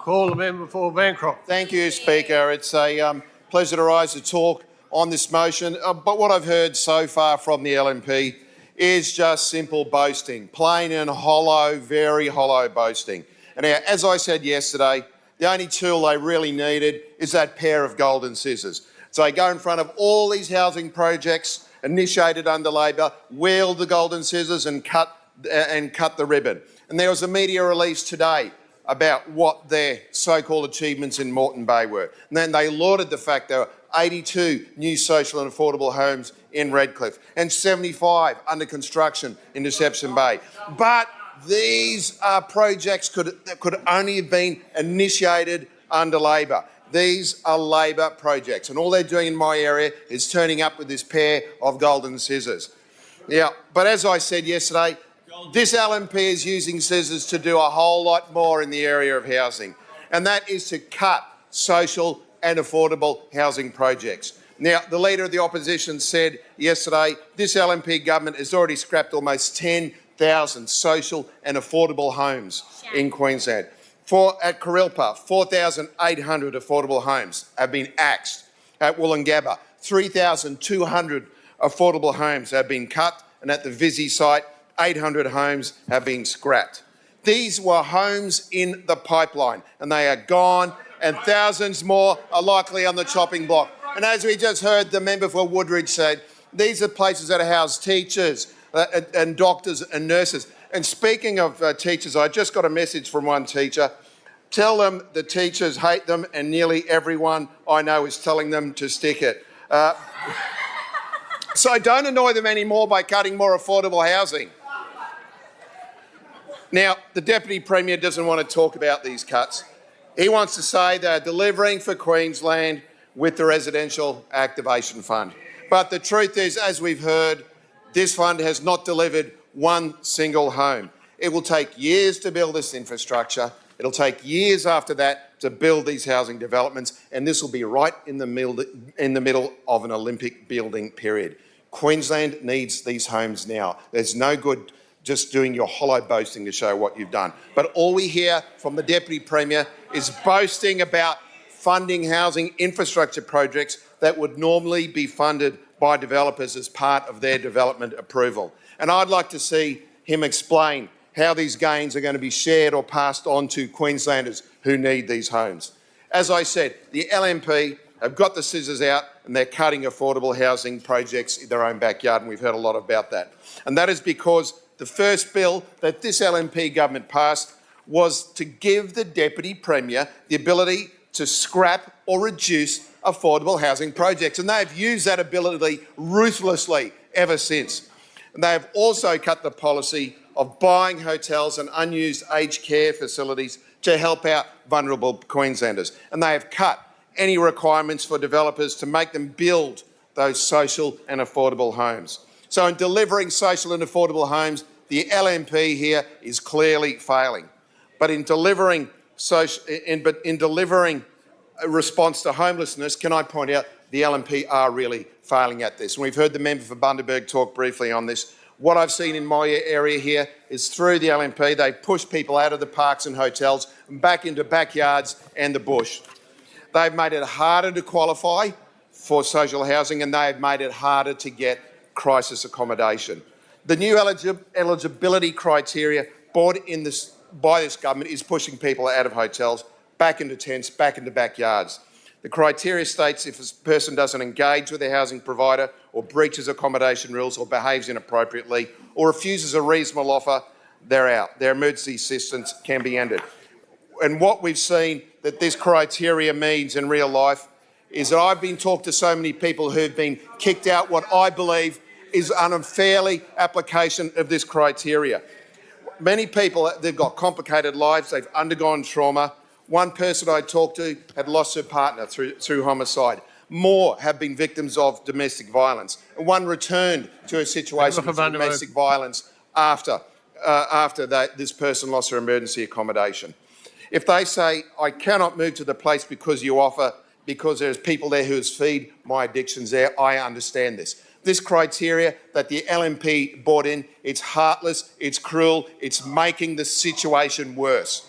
Call the member for Bancroft. Thank you, Speaker. It's a pleasure to rise to talk on this motion. But what I've heard so far from the LNP is just simple boasting, plain and hollow, very hollow boasting. And as I said yesterday, the only tool they really needed is that pair of golden scissors. So they go in front of all these housing projects initiated under Labor, wield the golden scissors and cut the ribbon. And there was a media release today about what their so-called achievements in Moreton Bay were. And then they lauded the fact there were 82 new social and affordable homes in Redcliffe and 75 under construction in Deception Bay. But these projects could only have been initiated under Labor. These are Labor projects, and all they're doing in my area is turning up with this pair of golden scissors. Yeah, but as I said yesterday, this LNP is using scissors to do a whole lot more in the area of housing, and that is to cut social and affordable housing projects. Now, the Leader of the Opposition said yesterday this LNP government has already scrapped almost 10,000 social and affordable homes in Queensland. At Kurilpa, 4,800 affordable homes have been axed. At Wollongabba, 3,200 affordable homes have been cut, and at the Vizzy site, 800 homes have been scrapped. These were homes in the pipeline, and they are gone, and thousands more are likely on the chopping block. And as we just heard the member for Woodridge said, these are places that house teachers and doctors and nurses. And speaking of teachers, I just got a message from one teacher. Tell them the teachers hate them, and nearly everyone I know is telling them to stick it. So don't annoy them anymore by cutting more affordable housing. Now, the Deputy Premier doesn't want to talk about these cuts. He wants to say they're delivering for Queensland with the Residential Activation Fund. But the truth is, as we've heard, this fund has not delivered one single home. It will take years to build this infrastructure. It'll take years after that to build these housing developments, and this will be right in the middle of an Olympic building period. Queensland needs these homes now. There's no good just doing your hollow boasting to show what you've done. But all we hear from the Deputy Premier is boasting about funding housing infrastructure projects that would normally be funded by developers as part of their development approval. And I'd like to see him explain how these gains are going to be shared or passed on to Queenslanders who need these homes. As I said, the LNP have got the scissors out and they're cutting affordable housing projects in their own backyard, and we've heard a lot about that. And that is because the first bill that this LNP government passed was to give the Deputy Premier the ability to scrap or reduce affordable housing projects, and they've used that ability ruthlessly ever since. And they have also cut the policy of buying hotels and unused aged care facilities to help out vulnerable Queenslanders. And they have cut any requirements for developers to make them build those social and affordable homes. So in delivering social and affordable homes, the LNP here is clearly failing. But in delivering a response to homelessness, can I point out the LNP are really failing at this. And we've heard the member for Bundaberg talk briefly on this. What I've seen in my area here is through the LNP, they push people out of the parks and hotels and back into backyards and the bush. They've made it harder to qualify for social housing, and they've made it harder to get crisis accommodation. The new eligibility criteria brought in by this government is pushing people out of hotels, back into tents, back into backyards. The criteria states if a person doesn't engage with a housing provider or breaches accommodation rules or behaves inappropriately or refuses a reasonable offer, they're out. Their emergency assistance can be ended. And what we've seen that this criteria means in real life is that I've been talking to so many people who've been kicked out what I believe is an unfairly application of this criteria. Many people, they've got complicated lives, they've undergone trauma. One person I talked to had lost her partner through homicide. More have been victims of domestic violence. And one returned to a situation of domestic violence after this person lost her emergency accommodation. If they say, I cannot move to the place because you offer, because there's people there who feed my addictions there, I understand this. This criteria that the LNP brought in, it's heartless, it's cruel, it's making the situation worse.